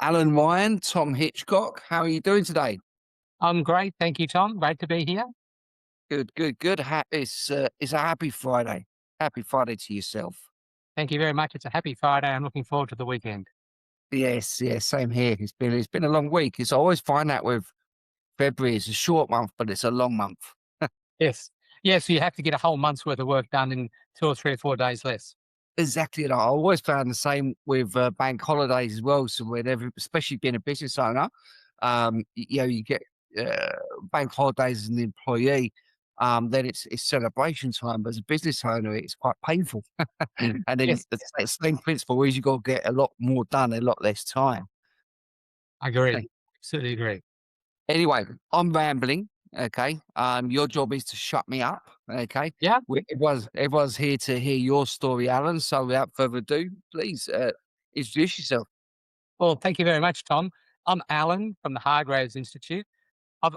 Allan Ryan, Tom Hitchcock. How are you doing today? I'm great. Thank you, Tom. Great to be here. Good, good, good. It's a happy Friday. Happy Friday to yourself. Thank you very much. It's a happy Friday. I'm looking forward to the weekend. Yes, yes, same here. It's been a long week. I always find that with February, it's a short month, but it's a long month. Yes. Yes, you have to get a whole month's worth of work done in 2 or 3 or 4 days less. Exactly. And I always found the same with bank holidays as well. So whenever, especially being a business owner, you get uh, bank holidays as an employee. Then it's celebration time. But as a business owner, it's quite painful. And then Yes, the same principle is you got to get a lot more done, in a lot less time. I agree. Absolutely agree. Anyway, I'm rambling. Okay. Your job is to shut me up. Okay. Yeah. Everyone's here to hear your story, Alan. So without further ado, please introduce yourself. Well, thank you very much, Tom. I'm Alan from the Hargraves Institute.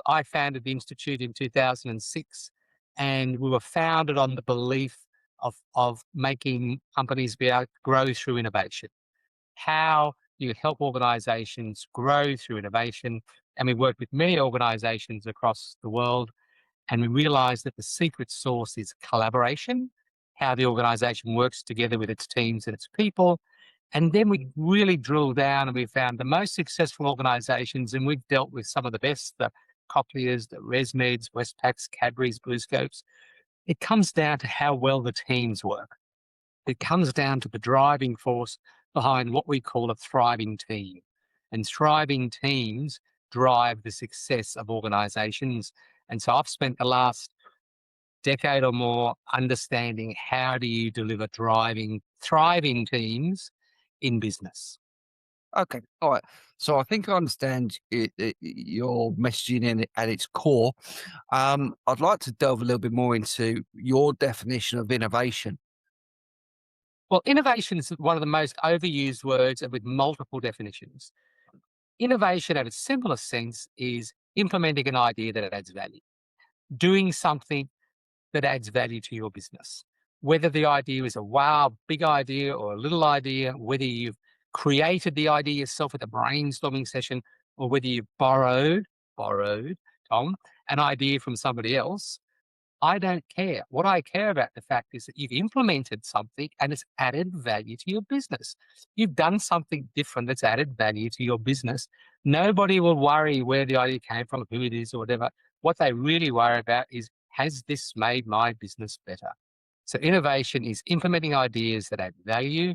I founded the Institute in 2006, and we were founded on the belief of making companies be able to grow through innovation. How you help organizations grow through innovation. And we work with many organizations across the world. And we realize that the secret sauce is collaboration, how the organization works together with its teams and its people. And then we really drill down and we found the most successful organizations, and we've dealt with some of the best, the Cochlears, the ResMeds, Westpacs, Cadbury's, BlueScopes. It comes down to how well the teams work. It comes down to the driving force behind what we call a thriving team. And thriving teams drive the success of organizations. And so I've spent the last decade or more understanding how do you deliver thriving teams in business. Okay. All right. So I think I understand your messaging at its core. I'd like to delve a little bit more into your definition of innovation. Well, innovation is one of the most overused words and with multiple definitions. Innovation, at its simplest sense, is implementing an idea that adds value, doing something that adds value to your business. Whether the idea is a wow, big idea or a little idea, whether you've created the idea yourself with a brainstorming session, or whether you've borrowed, Tom, an idea from somebody else, I don't care. What I care about the fact is that you've implemented something and it's added value to your business. You've done something different that's added value to your business. Nobody will worry where the idea came from, who it is, or whatever. What they really worry about is, has this made my business better? So innovation is implementing ideas that add value,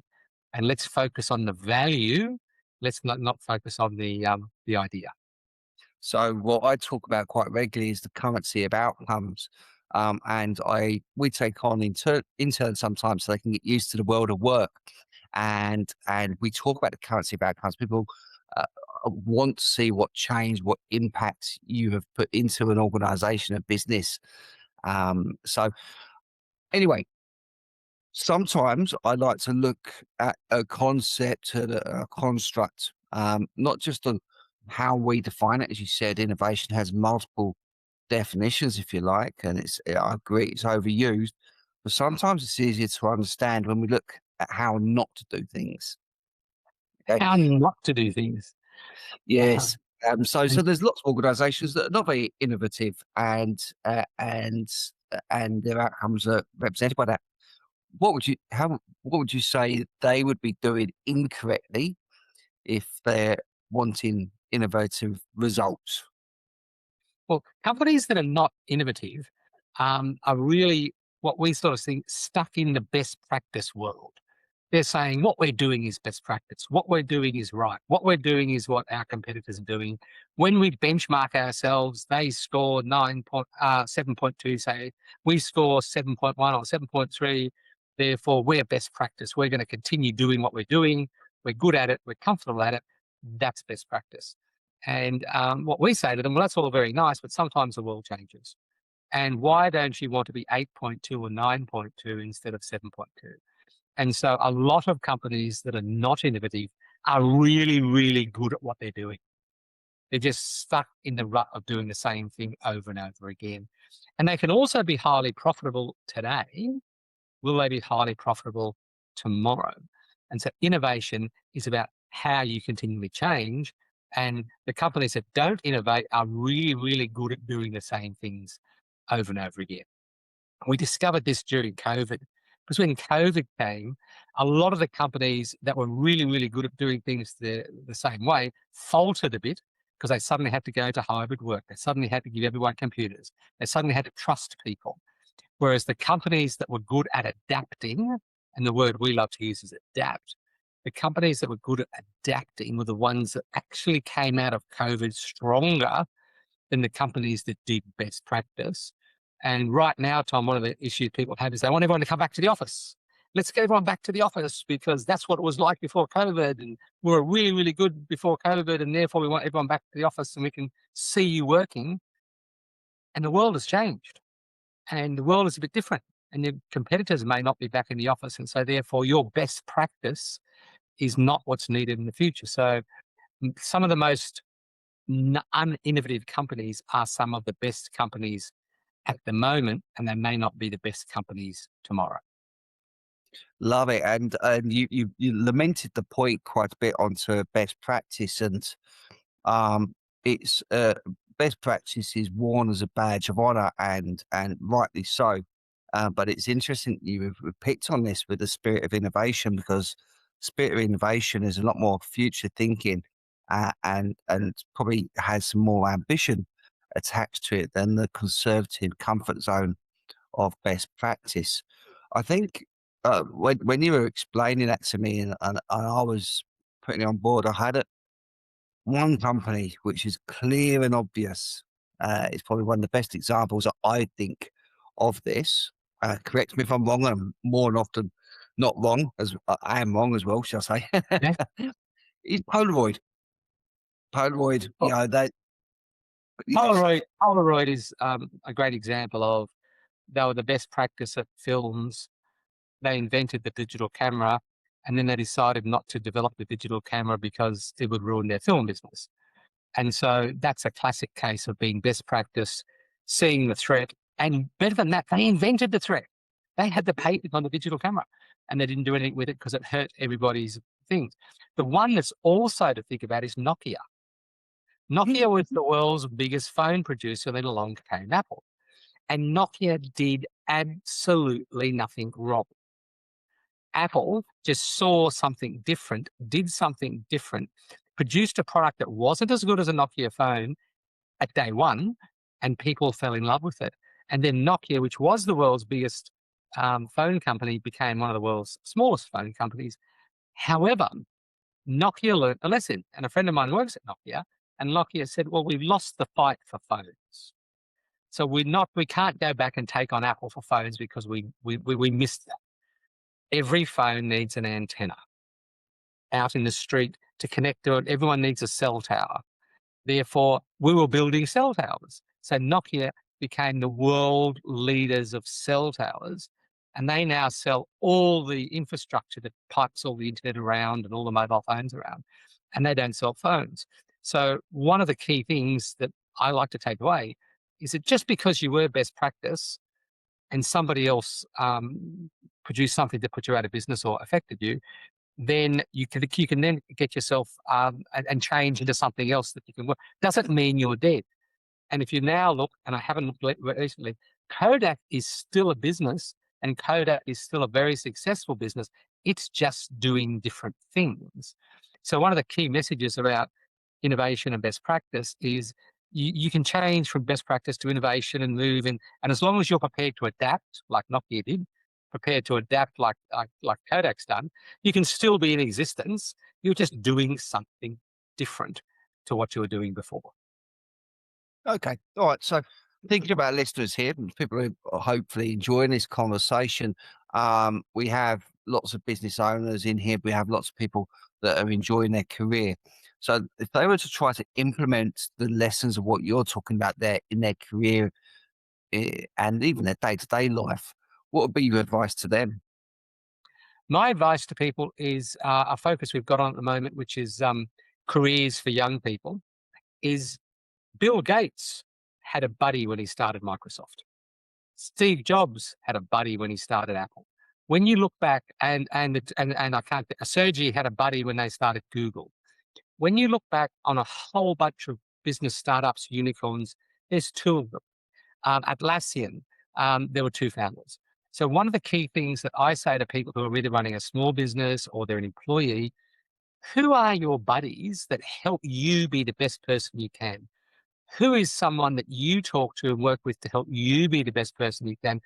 and let's focus on the value. Let's not focus on the idea. So what I talk about quite regularly is the currency of outcomes. And we take on interns sometimes so they can get used to the world of work. And we talk about the currency of outcomes. People want to see what change, what impact you have put into an organization, a business. So anyway, sometimes I like to look at a concept, a construct, not just on how we define it. As you said, innovation has multiple definitions, if you like, and I agree, it's overused. But sometimes it's easier to understand when we look at how not to do things. Okay. How not to do things. Uh, Yes. So there's lots of organisations that are not very innovative, and their outcomes are represented by that. What would you say they would be doing incorrectly if they're wanting innovative results? Well, companies that are not innovative are really what we sort of think stuck in the best practice world. They're saying what we're doing is best practice. What we're doing is right. What we're doing is what our competitors are doing. When we benchmark ourselves, they score 7.2, say we score 7.1 or 7.3. Therefore, we're best practice. We're going to continue doing what we're doing. We're good at it. We're comfortable at it. That's best practice. And what we say to them, well, that's all very nice, but sometimes the world changes. And why don't you want to be 8.2 or 9.2 instead of 7.2? And so a lot of companies that are not innovative are really, really good at what they're doing. They're just stuck in the rut of doing the same thing over and over again. And they can also be highly profitable today. Will they be highly profitable tomorrow? And so innovation is about how you continually change. And the companies that don't innovate are really, really good at doing the same things over and over again. We discovered this during COVID, because when COVID came, a lot of the companies that were really, really good at doing things the same way faltered a bit because they suddenly had to go to hybrid work. They suddenly had to give everyone computers. They suddenly had to trust people. Whereas the companies that were good at adapting, and the word we love to use is adapt, the companies that were good at adapting were the ones that actually came out of COVID stronger than the companies that did best practice. And right now, Tom, one of the issues people have is they want everyone to come back to the office. Let's get everyone back to the office because that's what it was like before COVID. And we were really, really good before COVID. And therefore, we want everyone back to the office and we can see you working. And the world has changed and the world is a bit different. And your competitors may not be back in the office. And so, therefore, your best practice is not what's needed in the future. So, some of the most uninnovative companies are some of the best companies at the moment, and they may not be the best companies tomorrow. Love it. And you lamented the point quite a bit onto best practice, and it's best practice is worn as a badge of honor, and rightly so. But it's interesting you've picked on this with the spirit of innovation, because spirit of innovation is a lot more future thinking, and probably has some more ambition attached to it than the conservative comfort zone of best practice. I think when you were explaining that to me, and I was putting it on board, I had one company which is clear and obvious. It's probably one of the best examples that I think of this. Correct me if I'm wrong. I'm more than often not wrong, as I am wrong as well, shall I say? Yeah. It's Polaroid. Polaroid, you Well, know, that Polaroid is a great example of they were the best practice at films. They invented the digital camera, and then they decided not to develop the digital camera because it would ruin their film business. And so that's a classic case of being best practice, seeing the threat, and better than that, they invented the threat. They had the patent on the digital camera, and they didn't do anything with it because it hurt everybody's things. The one that's also to think about is Nokia. Nokia was the world's biggest phone producer, then along came Apple. And Nokia did absolutely nothing wrong. Apple just saw something different, did something different, produced a product that wasn't as good as a Nokia phone at day one, and people fell in love with it. And then Nokia, which was the world's biggest phone company, became one of the world's smallest phone companies. However, Nokia learned a lesson, and a friend of mine works at Nokia, and Nokia said, "Well, we've lost the fight for phones, so we can't go back and take on Apple for phones because we missed that. Every phone needs an antenna out in the street to connect to it. Everyone needs a cell tower. Therefore, we were building cell towers." So Nokia became the world leaders of cell towers, and they now sell all the infrastructure that pipes all the internet around and all the mobile phones around, and they don't sell phones. So one of the key things that I like to take away is that just because you were best practice and somebody else produced something that put you out of business or affected you, then you can then get yourself and change into something else that you can work. Doesn't mean you're dead. And if you now look, and I haven't looked recently, Kodak is still a business, and Kodak is still a very successful business. It's just doing different things. So one of the key messages about innovation and best practice is you can change from best practice to innovation and move in, and as long as you're prepared to adapt, like Nokia did, prepared to adapt like Kodak's done, you can still be in existence. You're just doing something different to what you were doing before. okay. All right. So thinking about listeners here, and people who are hopefully enjoying this conversation, we have lots of business owners in here. We have lots of people that are enjoying their career. So if they were to try to implement the lessons of what you're talking about there in their career, and even their day-to-day life, what would be your advice to them? My advice to people is a focus we've got on at the moment, which is careers for young people, is Bill Gates had a buddy when he started Microsoft. Steve Jobs had a buddy when he started Apple. When you look back, and I can't, Sergey had a buddy when they started Google. When you look back on a whole bunch of business startups, unicorns, there's two of them. Atlassian, there were two founders. So one of the key things that I say to people who are really running a small business or they're an employee, who are your buddies that help you be the best person you can? Who is someone that you talk to and work with to help you be the best person you can?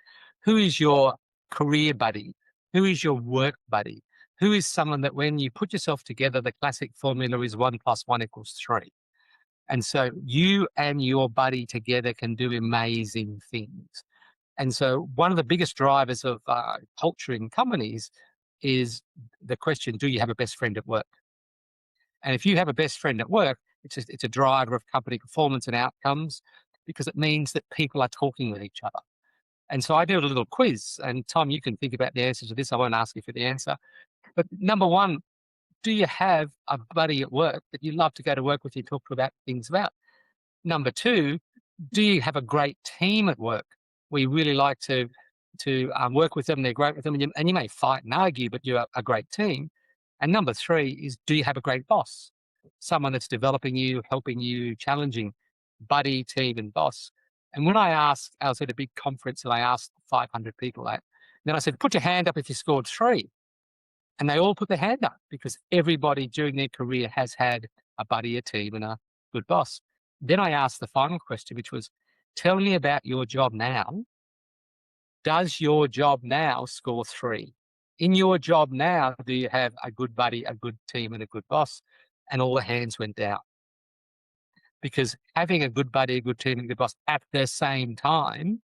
Who is your career buddy? Who is your work buddy? Who is someone that when you put yourself together, the classic formula is 1+1=3. And so you and your buddy together can do amazing things. And so one of the biggest drivers of culture in companies is the question, do you have a best friend at work? And if you have a best friend at work, it's a driver of company performance and outcomes because it means that people are talking with each other. And so I do a little quiz, and Tom, you can think about the answer to this. I won't ask you for the answer. But number one, do you have a buddy at work that you love to go to work with you, talk about things about? Number two, do you have a great team at work where you really like to work with them, they're great with them, and you may fight and argue, but you're a great team? And number three is, do you have a great boss? Someone that's developing you, helping you, challenging, buddy, team, and boss. And when I was at a big conference and I asked 500 people that, then I said, put your hand up if you scored three. And they all put their hand up because everybody during their career has had a buddy, a team, and a good boss. Then I asked the final question, which was, tell me about your job now. Does your job now score three? In your job now, do you have a good buddy, a good team, and a good boss? And all the hands went down. Because having a good buddy, a good team, and a good boss at the same time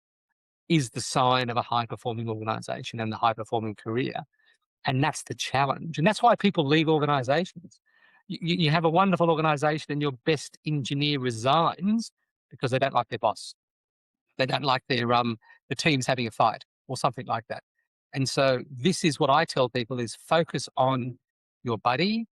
is the sign of a high-performing organization and a high-performing career. And that's the challenge. And that's why people leave organizations. You have a wonderful organization and your best engineer resigns because they don't like their boss. They don't like the team's having a fight or something like that. And so this is what I tell people is focus on your buddy,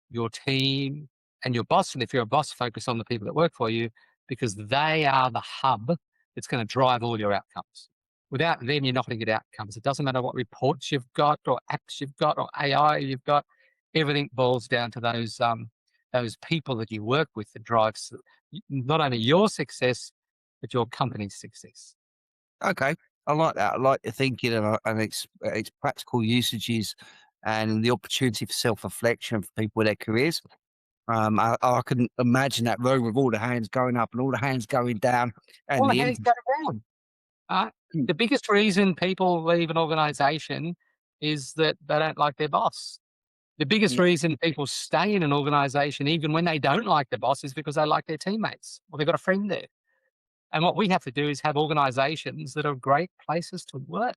your team, and your boss. And if you're a boss, focus on the people that work for you because they are the hub that's going to drive all your outcomes. Without them, you're not going to get outcomes. It doesn't matter what reports you've got or apps you've got or AI you've got. Everything boils down to those people that you work with that drives not only your success, but your company's success. Okay, I like that. I like the thinking and its practical usages and the opportunity for self-reflection for people with their careers. I can imagine that room with all the hands going up and all the hands going down, All and the the hands go down. The biggest reason people leave an organization is that they don't like their boss. The biggest reason people stay in an organization, even when they don't like the boss, is because they like their teammates or they've got a friend there. And what we have to do is have organizations that are great places to work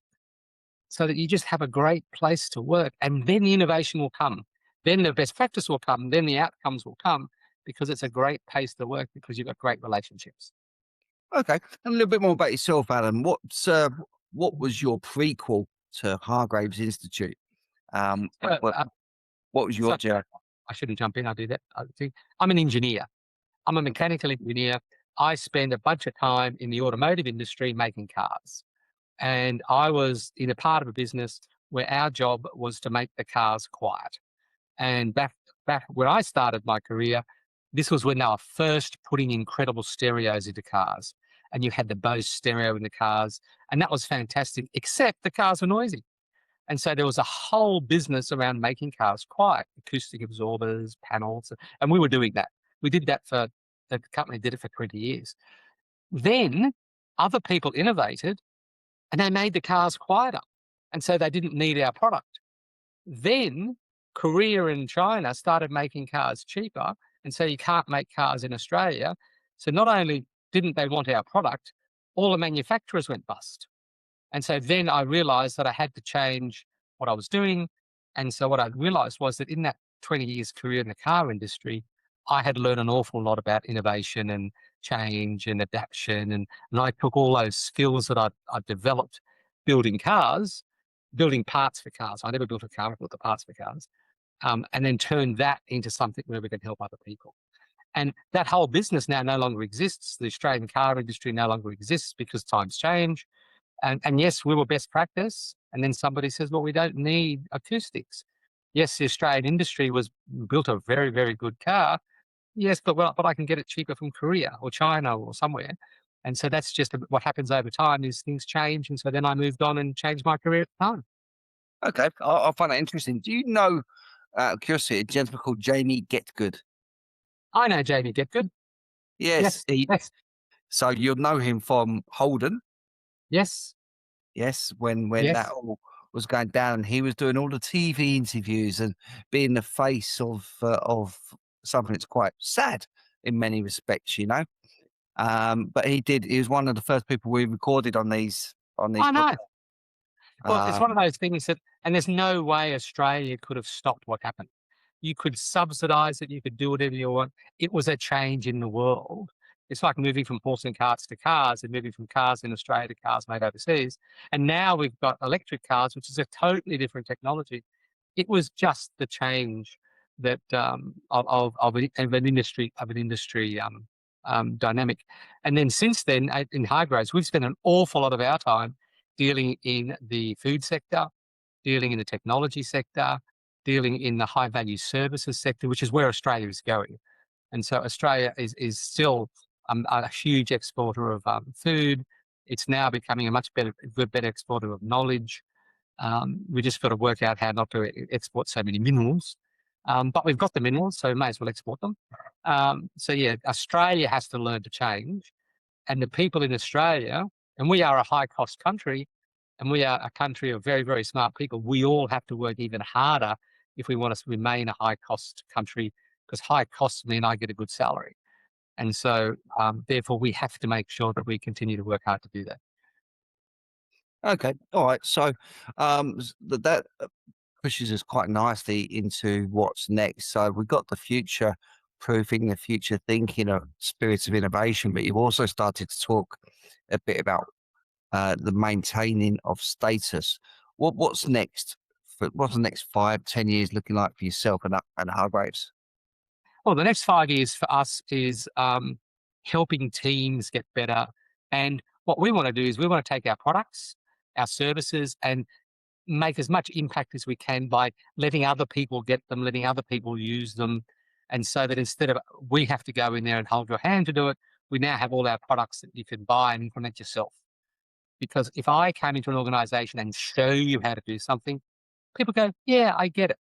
so that you just have a great place to work. And then the innovation will come. Then the best practice will come. Then the outcomes will come because it's a great place to work because you've got great relationships. Okay, and a little bit more about yourself, Alan. What was your prequel to Hargraves Institute? Um, So, what what was your so journey? I shouldn't jump in. I'll do that. I think I'm an engineer. I'm a mechanical engineer. I spend a bunch of time in the automotive industry making cars. And I was in a part of a business where our job was to make the cars quiet. And back when I started my career, this was when they were first putting incredible stereos into cars. And you had the Bose stereo in the cars. And that was fantastic, except the cars were noisy. And so there was a whole business around making cars quiet, acoustic absorbers, panels. And we were doing that. We did that the company did it for 20 years. Then other people innovated and they made the cars quieter. And so they didn't need our product. Then Korea and China started making cars cheaper. And so you can't make cars in Australia. So not only didn't they want our product, all the manufacturers went bust. And so then I realized that I had to change what I was doing. And so what I realized was that in that 20 years career in the car industry, I had learned an awful lot about innovation and change and adaptation. And I took all those skills that I'd developed building cars, building parts for cars. I never built a car, I built the parts for cars. And then turned that into something where we can help other people. And that whole business now no longer exists. The Australian car industry no longer exists because times change. And yes, we were best practice, And then somebody says, well, we don't need acoustics. Yes, the Australian industry was built a very, very good car. Yes, but I can get it cheaper from Korea or China or somewhere. And so that's just what happens over time is things change. And so then I moved on and changed my career at the time. Okay, I find that interesting. Do you know, out of curiosity, a gentleman called Jamie Getgood? I know Jamie Getgood. Yes, Yes, yes, so you'll know him from Holden. yes, Yes, when that yes. all was going down, he was doing all the TV interviews and being the face of something that's quite sad in many respects, you know. But he was one of the first people we recorded on these I know. podcasts. Well, it's Uh, one of those things that, and there's no way Australia could have stopped what happened. You could subsidize it, you could do whatever you want. It was a change in the world. It's like moving from porcelain carts to cars and moving from cars in Australia to cars made overseas. And now we've got electric cars, which is a totally different technology. It was just the change that of an industry dynamic. And then since then, in Hargraves, we've spent an awful lot of our time dealing in the food sector, dealing in the technology sector, dealing in the high value services sector, which is where Australia is going. And so Australia is still a huge exporter of food. It's now becoming a much better exporter of knowledge. We just got to work out how not to export so many minerals. But we've got the minerals, so we may as well export them. So yeah, Australia has to learn to change. And the people in Australia, and we are a high cost country, and we are a country of very, very smart people. We all have to work even harder if we want to remain a high cost country, because high costs mean I get a good salary. And so, therefore, we have to make sure that we continue to work hard to do that. okay, all right. So that pushes us quite nicely into what's next. So we've got the future proofing, the future thinking of spirits of innovation, but you've also started to talk a bit about the maintaining of status. What's next? What's the next 5, 10 years looking like for yourself and Hargraves? Well, the next 5 years for us is helping teams get better. And what we want to do is we want to take our products, our services, and make as much impact as we can by letting other people get them, letting other people use them. And so that instead of we have to go in there and hold your hand to do it, we now have all our products that you can buy and implement yourself. Because if I came into an organization and show you how to do something, people go, yeah, I get it.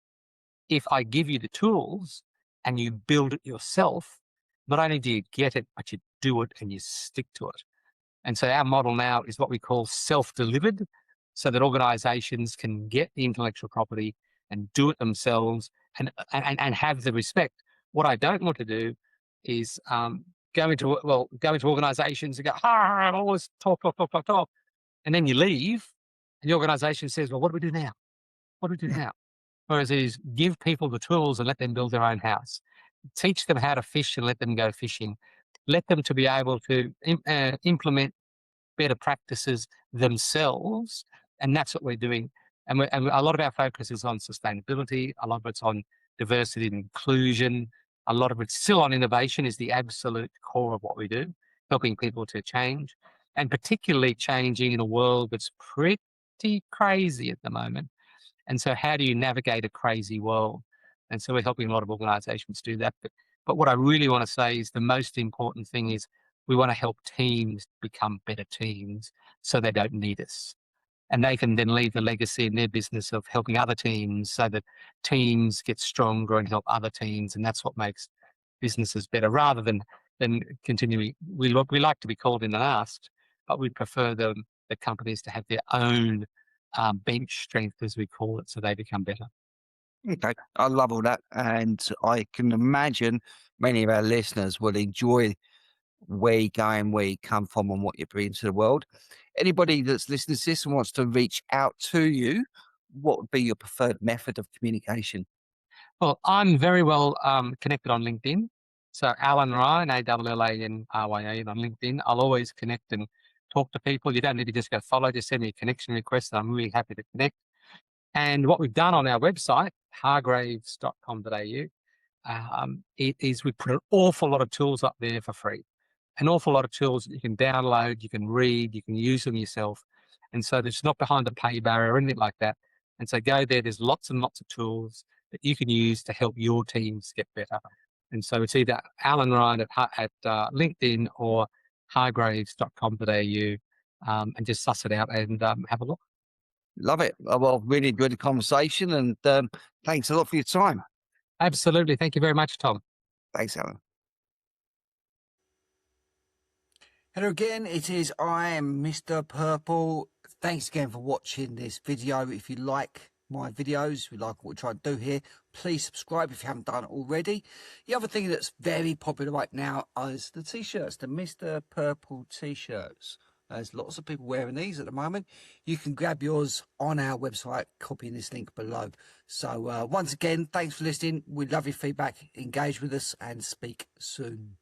If I give you the tools and you build it yourself, not only do you get it, but you do it and you stick to it. And so our model now is what we call self-delivered, so that organizations can get the intellectual property and do it themselves and have the respect. What I don't want to do is go into organizations and go, ah, always talk, talk, talk, talk, talk. And then you leave and the organization says, well, what do we do now? What do we do now? Whereas it is give people the tools and let them build their own house. Teach them how to fish and let them go fishing. Let them to be able to implement better practices themselves, and that's what we're doing. And a lot of our focus is on sustainability. A lot of it's on diversity and inclusion. A lot of it's still on innovation is the absolute core of what we do, helping people to change, and particularly changing in a world that's pretty crazy at the moment. And so how do you navigate a crazy world? And so we're helping a lot of organizations do that. But what I really want to say is the most important thing is we want to help teams become better teams so they don't need us. And they can then leave the legacy in their business of helping other teams so that teams get stronger and help other teams. And that's what makes businesses better rather than continuing. We like to be called in and asked, but we prefer the companies to have their own bench strength, as we call it, so they become better. Okay, I love all that, and I can imagine many of our listeners will enjoy where you're going, where you come from, and what you bring to the world. Anybody that's listening to this and wants to reach out to you, what would be your preferred method of communication? Well, I'm very well connected on LinkedIn. So Allan Ryan, ALLANRYAN on LinkedIn. I'll always connect and talk to people. You don't need to just go follow, just send me a connection request, and I'm really happy to connect. And what we've done on our website, hargraves.com.au, it is we put an awful lot of tools up there for free. An awful lot of tools that you can download, you can read, you can use them yourself. And so it's not behind a pay barrier or anything like that. And so go there. There's lots and lots of tools that you can use to help your teams get better. And so it's either Allan Ryan at LinkedIn or hargraves.com.au, and just suss it out and have a look. Love it. Well, really enjoyed the conversation, and thanks a lot for your time. Absolutely. Thank you very much, Tom. Thanks, Alan. Hello again, it is I am Mr. Purple. Thanks again for watching this video. If you like my videos, if you like what we try to do here, please subscribe if you haven't done it already. The other thing that's very popular right now is the t-shirts, the Mr. Purple t-shirts. There's lots of people wearing these at the moment. You can grab yours on our website, copying this link below. So once again, thanks for listening. We love your feedback. Engage with us and speak soon.